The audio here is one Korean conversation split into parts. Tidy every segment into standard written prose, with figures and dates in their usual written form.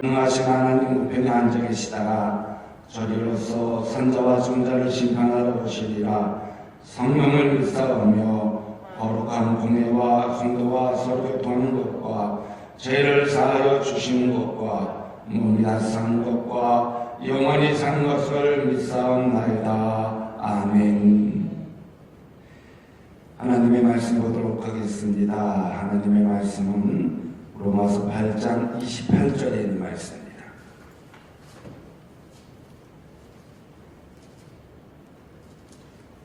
전능하신 하나님 우편에 앉아 계시다가 저리로서 선자와 중자를 심판하러 오시리라. 성령을 믿사오며 거룩한 공예와 성도와 서로 교통하는 것과 죄를 사하여 주시는 것과 몸이 다 산 것과 영원히 산 것을 믿사옵나이다. 아멘. 하나님의 말씀 보도록 하겠습니다. 하나님의 말씀은 로마서 8장 28절에 있는 말씀입니다.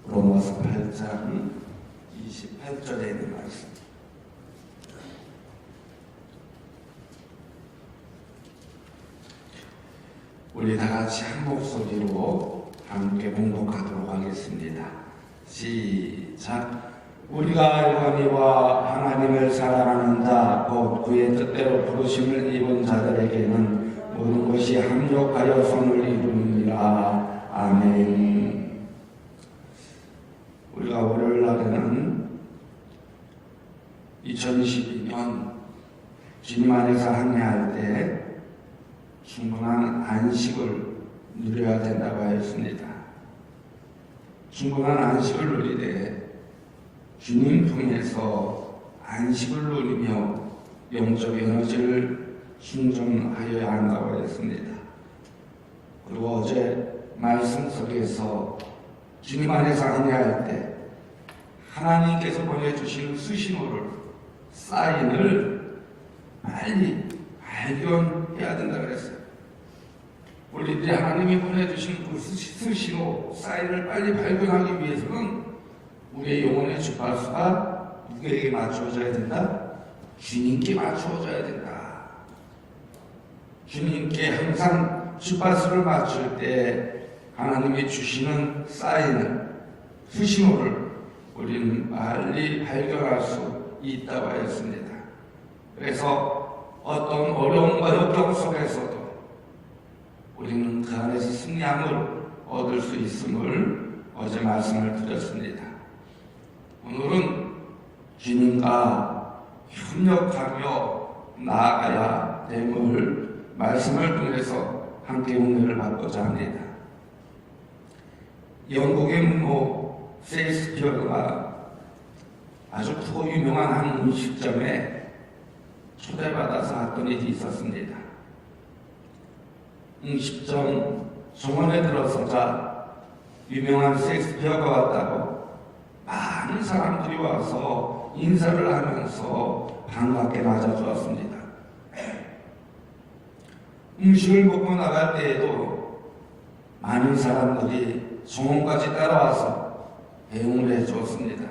로마서 8장 28절에 있는 말씀. 우리 다 같이 한 목소리로 함께 봉독하도록 하겠습니다. 시작. 우리가 영원히와 하나님을 사랑하는 자, 곧 그의 뜻대로 부르심을 입은 자들에게는 모든 것이 합력하여 선을 이루느니라. 아멘. 우리가 월요일 날에는 2022년 주님 안에서 항해할 때 충분한 안식을 누려야 된다고 하였습니다. 충분한 안식을 누리되 주님 통해서 안식을 누리며 영적 에너지를 충전하여야 한다고 했습니다. 그리고 어제 말씀 속에서 주님 안에서 항해할 때 하나님께서 보내주신 수신호를, 사인을 빨리 발견해야 된다고 그랬어요. 우리들이 하나님이 보내주신 그 수신호, 사인을 빨리 발견하기 위해서는 우리의 영혼의 주파수가 누구에게 맞추어져야 된다? 주님께 맞추어져야 된다. 주님께 항상 주파수를 맞출 때 하나님이 주시는 사인을, 수신호를 우리는 빨리 발견할 수 있다고 하였습니다. 그래서 어떤 어려움과 역경 속에서도 우리는 그 안에서 승리함을 얻을 수 있음을 어제 말씀을 드렸습니다. 오늘은 주님과 협력하며 나아가야 됨을 말씀을 통해서 함께 은혜를 받고자 합니다. 영국의 문호 셰익스피어가 아주 크고 유명한 한 음식점에 초대받아서 왔던 일이 있었습니다. 음식점 정원에 들어서자 유명한 셰익스피어가 왔다고 많은 사람들이 와서 인사를 하면서 반갑게 맞아주었습니다. 음식을 먹고 나갈 때에도 많은 사람들이 정원까지 따라와서 배웅을 해주었습니다.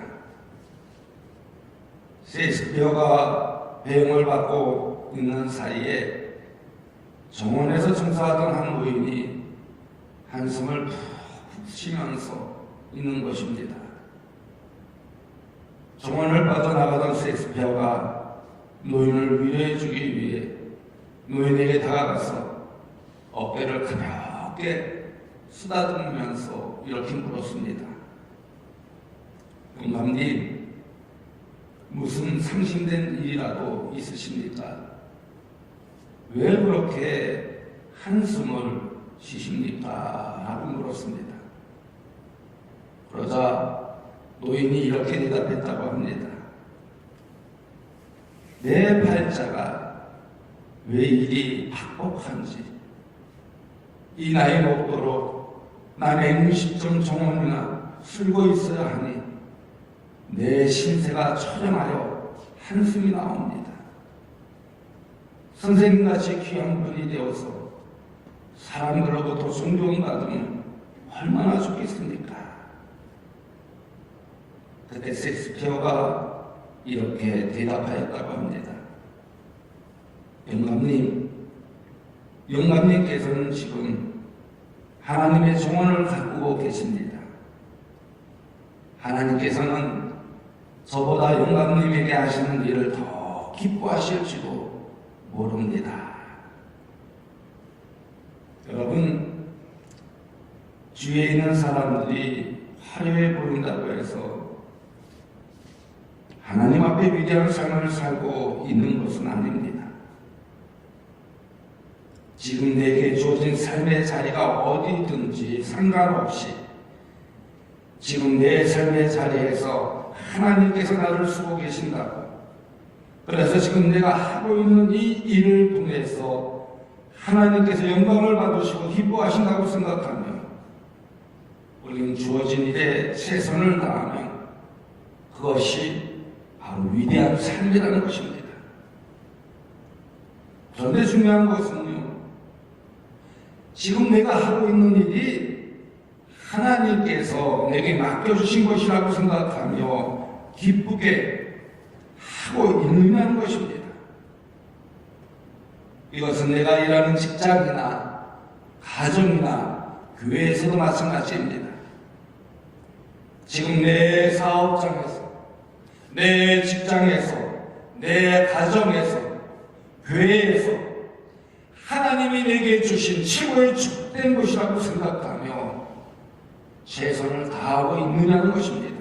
셰익스피어가 배웅을 받고 있는 사이에 정원에서 종사하던 한 노인이 한숨을 푹 쉬면서 있는 것입니다. 정원을 빠져나가던 셰익스피어가 노인을 위로해 주기 위해 노인에게 다가가서 어깨를 가볍게 쓰다듬으면서 이렇게 물었습니다. 영감님, 무슨 상심된 일이라도 있으십니까? 왜 그렇게 한숨을 쉬십니까? 라고 물었습니다. 그러자 노인이 이렇게 대답했다고 합니다. 내 팔자가 왜 이리 팍팍한지, 이 나이 먹도록 남의 음식점 정원이나 술고 있어야 하니 내 신세가 처량하여 한숨이 나옵니다. 선생님같이 귀한 분이 되어서 사람들로부터 존경받으면 얼마나 좋겠습니까? 그때 셰익스피어가 이렇게 대답하였다고 합니다. 영감님께서는 지금 하나님의 정원을 가꾸고 계십니다. 하나님께서는 저보다 영감님에게 하시는 일을 더 기뻐하실지도 모릅니다. 여러분, 주위에 있는 사람들이 화려해 보인다고 해서 하나님 앞에 위대한 삶을 살고 있는 것은 아닙니다. 지금 내게 주어진 삶의 자리가 어디든지 상관없이 지금 내 삶의 자리에서 하나님께서 나를 쓰고 계신다고, 그래서 지금 내가 하고 있는 이 일을 통해서 하나님께서 영광을 받으시고 기뻐하신다고 생각하면 우리는 주어진 일에 최선을 다하면 그것이 바로 위대한 삶이라는 것입니다. 그런데 중요한 것은요, 지금 내가 하고 있는 일이 하나님께서 내게 맡겨주신 것이라고 생각하며 기쁘게 하고 있느냐는 것입니다. 이것은 내가 일하는 직장이나 가정이나 교회에서도 마찬가지입니다. 지금 내 사업장에서, 내 직장에서, 내 가정에서, 교회에서 하나님이 내게 주신 최고의 축복된 것이라고 생각하며 최선을 다하고 있느냐는 것입니다.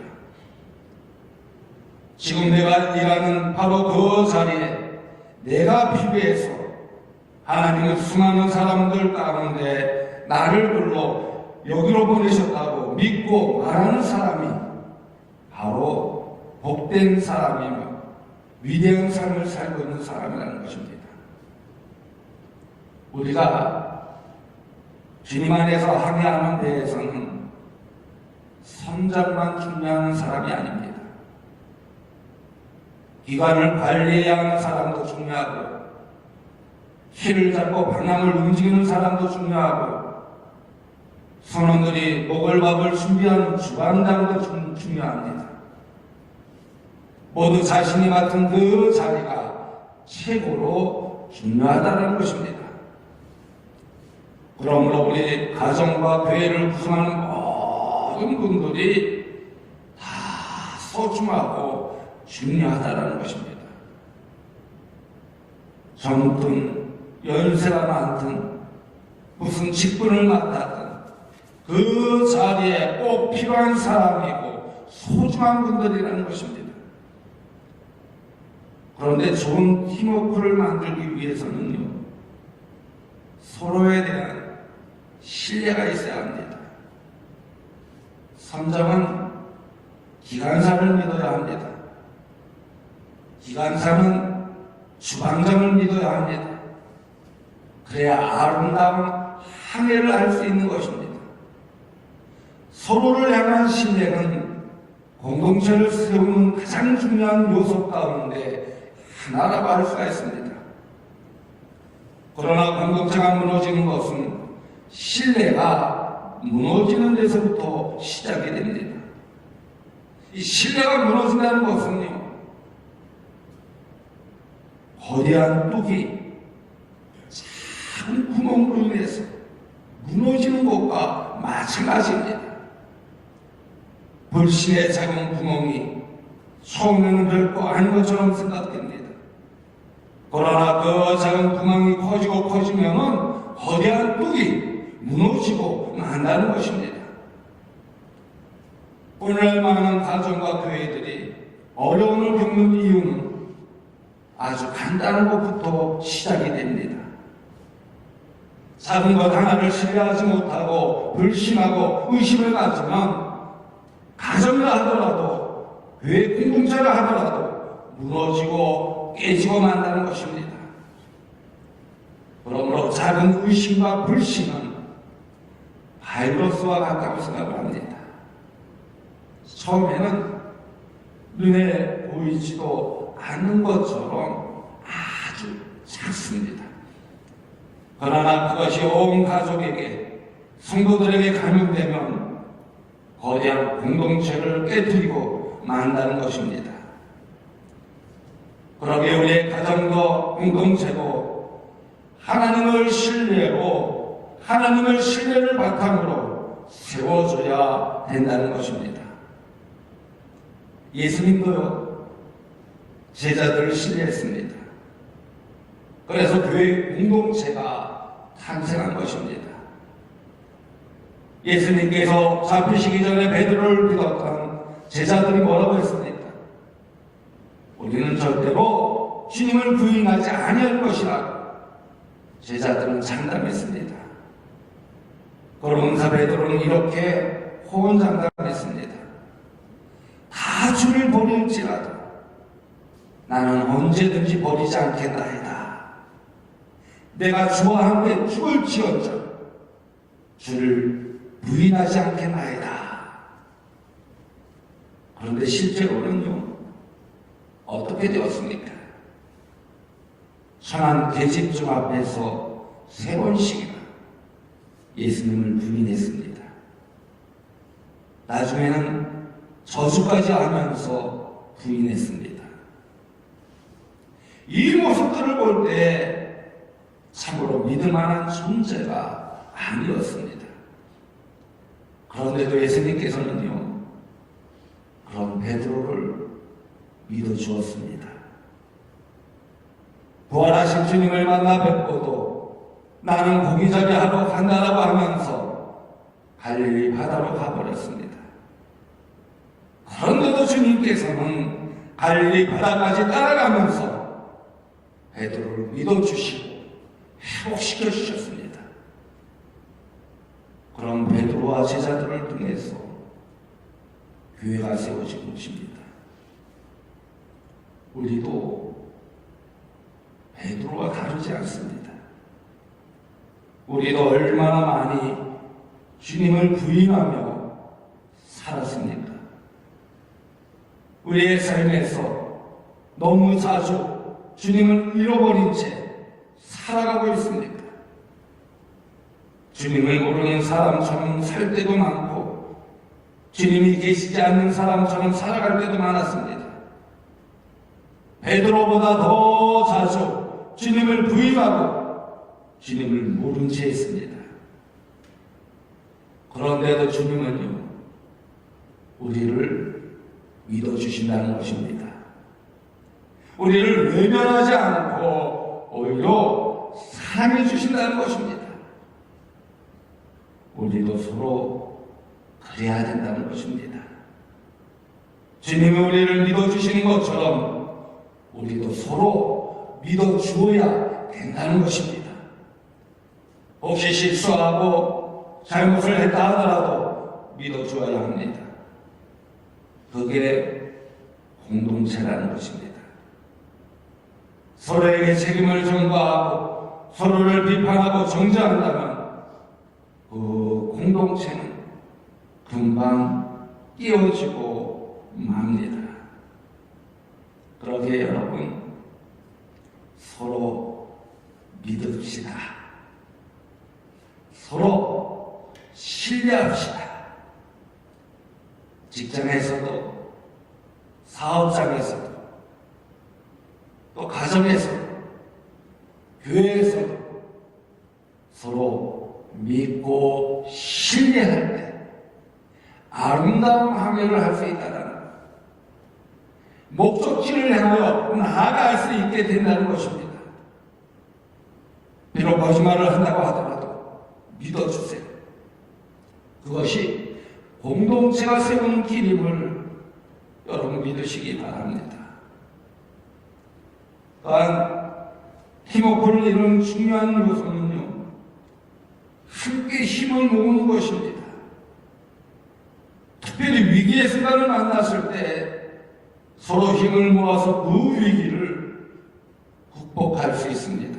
지금 내가 일하는 바로 그 자리에 내가 필요해서 하나님은 수많은 사람들 가운데 나를 불러 여기로 보내셨다고 믿고 말하는 사람이 바로 복된 사람이며 위대한 삶을 살고 있는 사람이라는 것입니다. 우리가 주님 안에서 항해하는 데에서는 선장만 중요한 사람이 아닙니다. 기관을 관리해야 하는 사람도 중요하고, 키를 잡고 방향을 움직이는 사람도 중요하고, 선원들이 먹을 밥을 준비하는 주방장도 중요합니다. 모두 자신이 맡은 그 자리가 최고로 중요하다는 것입니다. 그러므로 우리 가정과 교회를 구성하는 모든 분들이 다 소중하고 중요하다는 것입니다. 젊든 연세가 많든 무슨 직분을 맡았든 그 자리에 꼭 필요한 사람이고 소중한 분들이라는 것입니다. 그런데 좋은 팀워크를 만들기 위해서는요, 서로에 대한 신뢰가 있어야 합니다. 선장은 기관사를 믿어야 합니다. 기관사는 주방장을 믿어야 합니다. 그래야 아름다운 항해를 할 수 있는 것입니다. 서로를 향한 신뢰는 공동체를 세우는 가장 중요한 요소 가운데 하나라고 할 수가 있습니다. 그러나 공동체가 무너지는 것은 신뢰가 무너지는 데서부터 시작이 됩니다. 이 신뢰가 무너진다는 것은요, 거대한 뚝이 작은 구멍으로 인해서 무너지는 것과 마찬가지입니다. 불신의 작은 구멍이 처음에는 별거 아닌 것처럼 생각됩니다. 그러나 그 작은 구멍이 커지고 커지면은 거대한 뚝이 무너지고 만다는 것입니다. 오늘날 많은 가정과 교회들이 어려움을 겪는 이유는 아주 간단한 것부터 시작이 됩니다. 작은 것 하나를 신뢰하지 못하고 불신하고 의심을 가지면 가정이라 하더라도 교회 공동체라 하더라도 무너지고 깨지고 만다는 것입니다. 그러므로 작은 의심과 불신은 바이러스와 같다고 생각을 합니다. 처음에는 눈에 보이지도 않는 것처럼 아주 작습니다. 그러나 그것이 온 가족에게, 성도들에게 감염되면 거대한 공동체를 깨뜨리고 만다는 것입니다. 그러기에 우리의 가정도 공동체도 하나님을 신뢰를 바탕으로 세워줘야 된다는 것입니다. 예수님도요, 제자들을 신뢰했습니다. 그래서 교회 공동체가 탄생한 것입니다. 예수님께서 잡히시기 전에 베드로를 믿었던 제자들이 뭐라고 했습니까? 우리는 절대로 주님을 부인하지 아니할 것이라. 제자들은 장담했습니다. 그러면서 베드로는 이렇게 호언장담했습니다. 다 주를 버릴지라도 나는 언제든지 버리지 않겠나이다. 내가 주와 함께 죽을지언정 주를 부인하지 않겠나이다. 그런데 실제로는요, 어떻게 되었습니까? 천안 계집중 앞에서 3번씩이나 예수님을 부인했습니다. 나중에는 저주까지 하면서 부인했습니다. 이 모습들을 볼 때 참으로 믿을 만한 존재가 아니었습니다. 그런데도 예수님께서는요, 그런 베드로를 믿어주었습니다. 부활하신 주님을 만나 뵙고도 나는 고기잡이 하러 간다라고 하면서 갈릴리 바다로 가버렸습니다. 그런데도 주님께서는 갈릴리 바다까지 따라가면서 베드로를 믿어주시고 회복시켜 주셨습니다. 그런 베드로와 제자들을 통해서 교회가 세워진 것입니다. 우리도 베드로와 다르지 않습니다. 우리도 얼마나 많이 주님을 부인하며 살았습니까? 우리의 삶에서 너무 자주 주님을 잃어버린 채 살아가고 있습니까? 주님을 모르는 사람처럼 살 때도 많고 주님이 계시지 않는 사람처럼 살아갈 때도 많았습니다. 베드로보다 더 자주 주님을 부인하고 주님을 모른 채 했습니다. 그런데도 주님은요, 우리를 믿어주신다는 것입니다. 우리를 외면하지 않고 오히려 사랑해 주신다는 것입니다. 우리도 서로 그래야 된다는 것입니다. 주님이 우리를 믿어주시는 것처럼 우리도 서로 믿어주어야 된다는 것입니다. 혹시 실수하고 잘못을 했다 하더라도 믿어주어야 합니다. 그게 공동체라는 것입니다. 서로에게 책임을 전가하고 서로를 비판하고 정죄한다면 그 공동체는 금방 깨어지고 맙니다. 그러기에 여러분, 서로 믿읍시다. 서로 신뢰합시다. 직장에서도, 사업장에서도, 또 가정에서도, 교회에서도 서로 믿고 신뢰할 때 아름다운 화면을 할 수 있다는 것, 목적지를 향하여 나아갈 수 있게 된다는 것입니다. 비록 거짓말을 한다고 하더라도 믿어주세요. 그것이 공동체가 세우는 길임을 여러분 믿으시기 바랍니다. 또한 팀워크를 이루는 중요한 요소는요, 함께 힘을 모으는 것입니다. 특별히 위기의 순간을 만났을 때 서로 힘을 모아서 그 위기를 극복할 수 있습니다.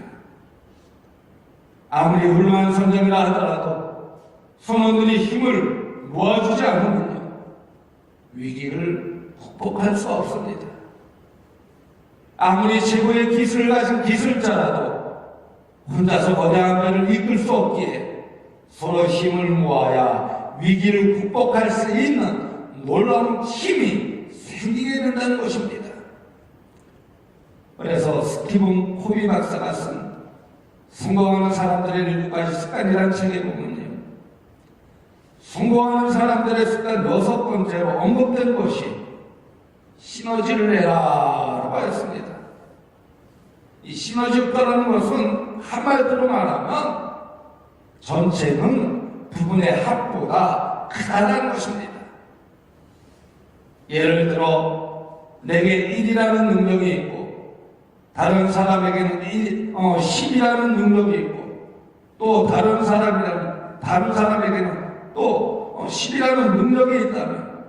아무리 훌륭한 선장이라 하더라도 선원들이 힘을 모아주지 않으면요, 위기를 극복할 수 없습니다. 아무리 최고의 기술을 가진 기술자라도 혼자서 거대한 배를 이끌 수 없기에 서로 힘을 모아야 위기를 극복할 수 있는 놀라운 힘이 생기게 된다는 것입니다. 그래서 스티븐 코비 박사가 쓴 성공하는 사람들의 7가지 습관이라는 책에 보면요, 성공하는 사람들의 습관 6번째로 언급된 것이 시너지를 내라라고 했습니다. 이 시너지 효과라는 것은 한마디로 말하면 전체는 부분의 합보다 크다는 것입니다. 예를 들어 내게 1이라는 능력이 있고 다른 사람에게는 힘이라는 능력이 있고, 또 다른 사람에게는 또 힘이라는 능력이 있다면,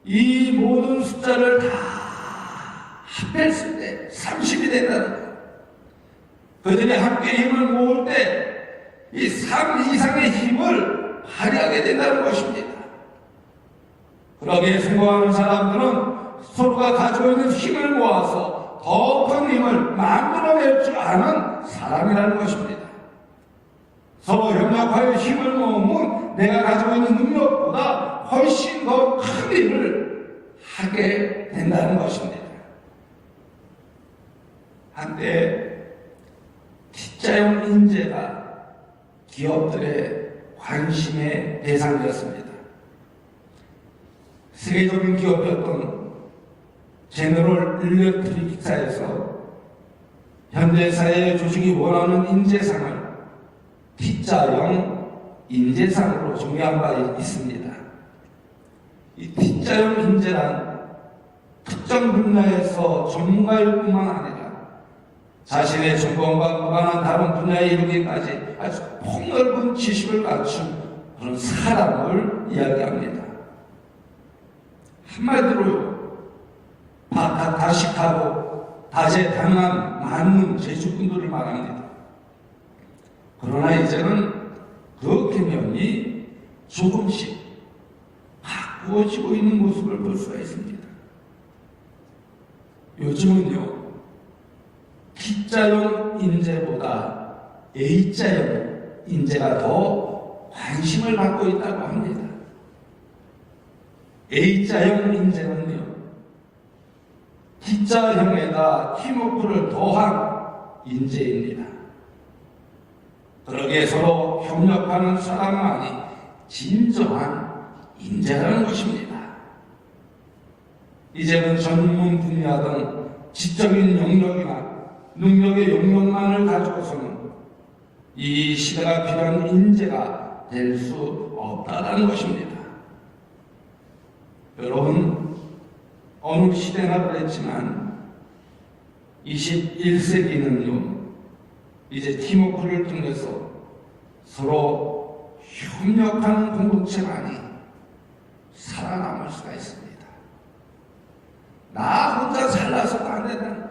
이 모든 숫자를 다 합했을 때 30이 된다는 거예요. 그들이 함께 힘을 모을 때 이 3 이상의 힘을 발휘하게 된다는 것입니다. 그러기에 성공하는 사람들은 서로가 가지고 있는 힘을 모아서 더 큰 힘을 만들어낼 줄 아는 사람이라는 것입니다. 서로 협력하여 힘을 모으면 내가 가지고 있는 능력보다 훨씬 더 큰 일을 하게 된다는 것입니다. 한때 T자형 인재가 기업들의 관심의 대상이었습니다. 세계적인 기업이었던 제너럴 일렉트릭사에서 현대사회의 조직이 원하는 인재상을 T자형 인재상으로 정의한 바 있습니다. 이 T자형 인재란 특정 분야에서 전문가일 뿐만 아니라 자신의 전공과 무관한 다른 분야에 이르기까지 아주 폭넓은 지식을 갖춘 그런 사람을 이야기합니다. 한마디로 다식하고 다재다능한 많은 재주꾼들을 말합니다. 그러나 이제는 그 개념이 조금씩 바꾸어지고 있는 모습을 볼 수가 있습니다. 요즘은요, T자형 인재보다 A자형 인재가 더 관심을 받고 있다고 합니다. A자형 인재는요, T자형에다 팀워크를 더한 인재입니다. 그러기에 서로 협력하는 사람만이 진정한 인재라는 것입니다. 이제는 전문 분야 등 지적인 영역이나 능력의 영역만을 가지고서는 이 시대가 필요한 인재가 될 수 없다는 것입니다. 여러분, 어느 시대나 그랬지만 21세기는요, 이제 팀워크를 통해서 서로 협력하는 공동체만이 살아남을 수가 있습니다. 나 혼자 잘나서도 안 된다는 거예요.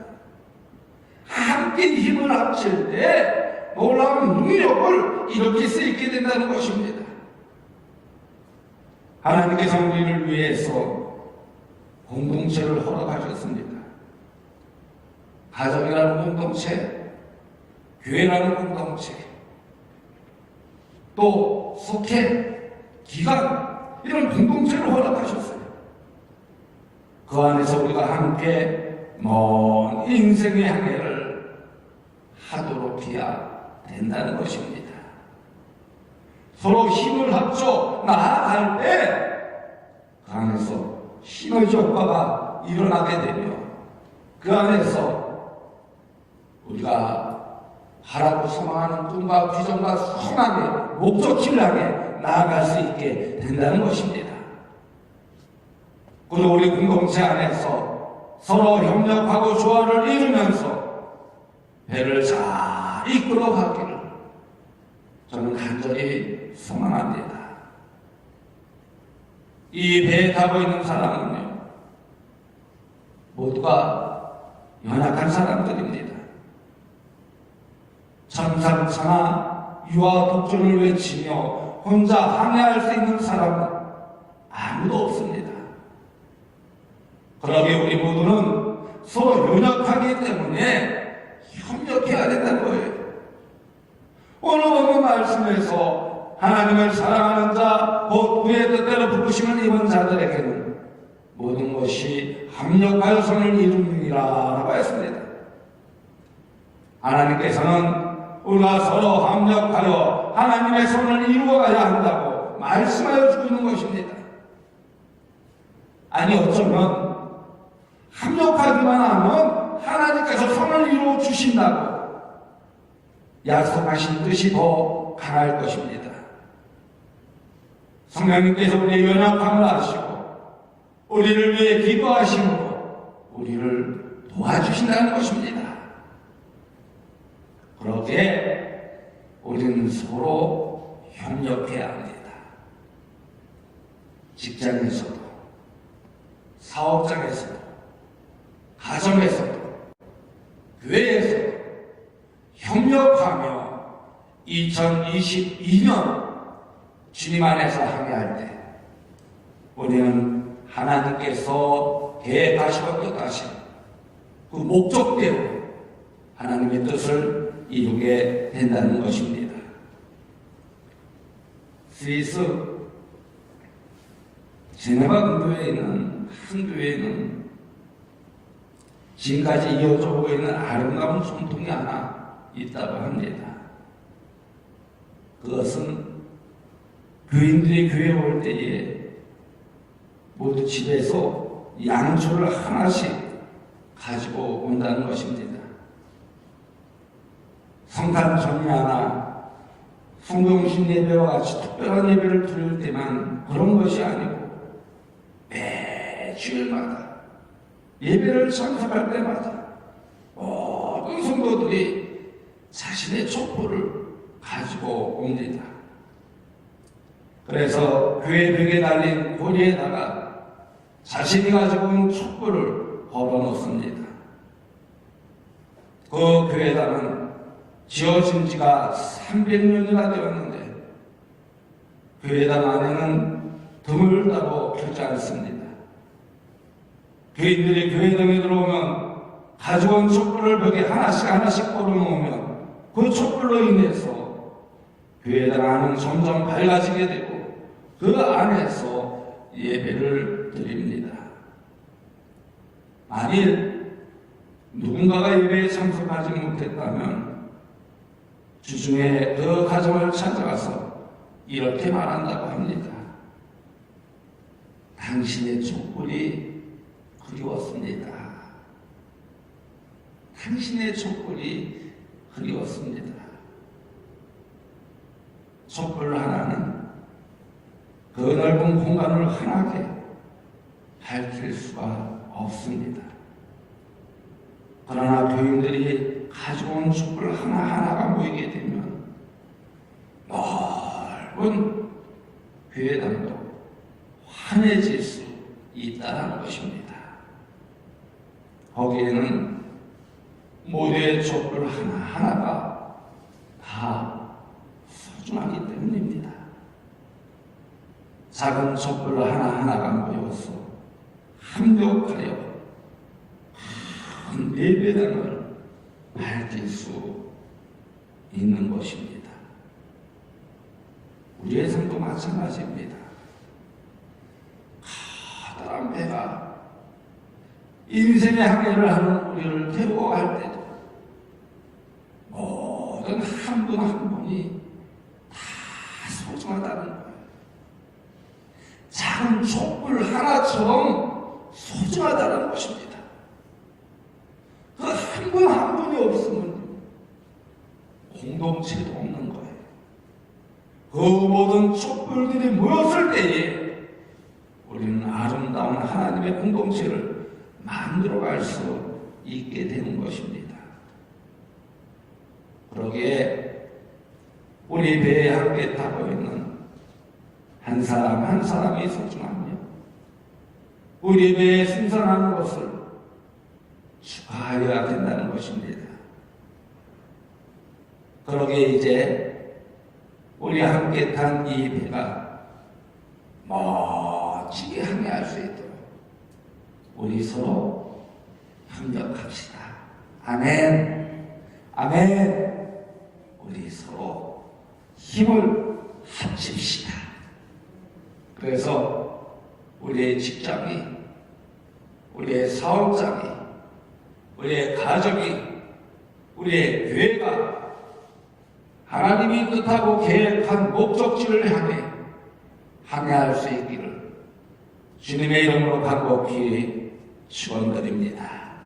함께 힘을 합칠 때 놀라운 능력을 일으킬 수 있게 된다는 것입니다. 하나님께서 우리를 위해서 공동체를 허락하셨습니다. 가정이라는 공동체, 교회라는 공동체, 또 속회, 기관, 이런 공동체를 허락하셨어요. 그 안에서 우리가 함께 먼 인생의 항해를 하도록 해야 된다는 것입니다. 서로 힘을 합쳐 나아갈 때 그 안에서 시너지 효과가 일어나게 되며 그 안에서 우리가 바라고 소망하는 꿈과 비전과 소망의 목적지를 향해 나아갈 수 있게 된다는 것입니다. 그리고 우리 공동체 안에서 서로 협력하고 조화를 이루면서 배를 잘 이끌어 가기를 저는 간절히 소망합니다. 이 배에 타고 있는 사람은요, 모두가 연약한 사람들입니다. 천상천하 유아 독존을 외치며 혼자 항해할 수 있는 사람은 아무도 없습니다. 그러기에 우리 모두는 서로 연약하기 때문에 협력해야 된다는 거예요. 오늘 본문 말씀에서 하나님을 사랑하는 자, 곧 그의 뜻대로 부르심을 입은 자들에게는 모든 것이 합력하여 선을 이루느니라 라고 했습니다. 하나님께서는 우리가 서로 합력하여 하나님의 선을 이루어가야 한다고 말씀하여 주고 있는 것입니다. 아니, 어쩌면 합력하기만 하면 하나님께서 선을 이루어 주신다고 약속하신 뜻이 더 강할 것입니다. 성령님께서 우리의 연약함을 아시고 우리를 위해 기도하심으로 우리를 도와주신다는 것입니다. 그렇게 우리는 서로 협력해야 합니다. 직장에서도, 사업장에서도, 가정에서도, 교회에서도 협력하며 2022년 주님 안에서 함께할 때 우리는 하나님께서 계획하시고 뜻하신 그 목적대로 하나님의 뜻을 이루게 된다는 것입니다. 스위스 제네바 근교에 있는 한 교회에는 지금까지 이어져 오고 있는 아름다운 전통이 하나 있다고 합니다. 그것은 교인들이 교회에 올 때에 모두 집에서 양초를 하나씩 가지고 온다는 것입니다. 성탄 전야나 성경신 예배와 같이 특별한 예배를 드릴 때만 그런 것이 아니고 매주일마다 예배를 참석할 때마다 모든 성도들이 자신의 촛불을 가지고 옵니다. 그래서 교회 벽에 달린 고리에다가 자신이 가지고 온 촛불을 걸어놓습니다. 그 교회당은 지어진 지가 300년이나 되었는데 교회당 안에는 등을 따로 켜지 않습니다. 교인들이 교회당에 들어오면 가지고 온 촛불을 벽에 하나씩 걸어놓으면 그 촛불로 인해서 교회당 안은 점점 밝아지게 되고 그 안에서 예배를 드립니다. 만일 누군가가 예배에 참석하지 못했다면 주중에 그 가정을 찾아가서 이렇게 말한다고 합니다. 당신의 촛불이 그리웠습니다. 당신의 촛불이 그리웠습니다. 촛불 하나는 그 넓은 공간을 환하게 밝힐 수가 없습니다. 그러나 교인들이 가지고 온 촛불 하나하나가 모이게 되면 넓은 교회당도 환해질 수 있다는 것입니다. 거기에는 모두의 촛불 하나하나가 다 소중하기 때문입니다. 작은 촛불 하나하나가 모여서 합력하여 큰 예배당을 밝힐 수 있는 것입니다. 우리의 삶도 마찬가지입니다. 커다란 배가 인생의 항해를 하는 우리를 데리고 갈 때도 모든 한 분 한 분이 다 소중하다는 거예요. 작은 촛불 하나처럼 소중하다는 것입니다. 그 한 분 한 분이 없으면 공동체도 없는 거예요. 그 모든 촛불들이 모였을 때에 우리는 아름다운 하나님의 공동체를 만들어갈 수 있게 되는 것입니다. 그러기에 우리 배에 함께 타고 있는 한 사람 한 사람이 소중하며 우리 배에 승선하는 것을 축하하여야 된다는 것입니다. 그러기에 이제 우리 함께 탄 이 배가 멋지게 항해할 수 있도록 우리 서로 협력합시다. 아멘. 아멘. 우리 서로 힘을 합칩시다. 그래서 우리의 직장이, 우리의 사업장이, 우리의 가족이, 우리의 교회가 하나님이 뜻하고 계획한 목적지를 향해 항해할 수 있기를 주님의 이름으로 간곡히 축원드립니다.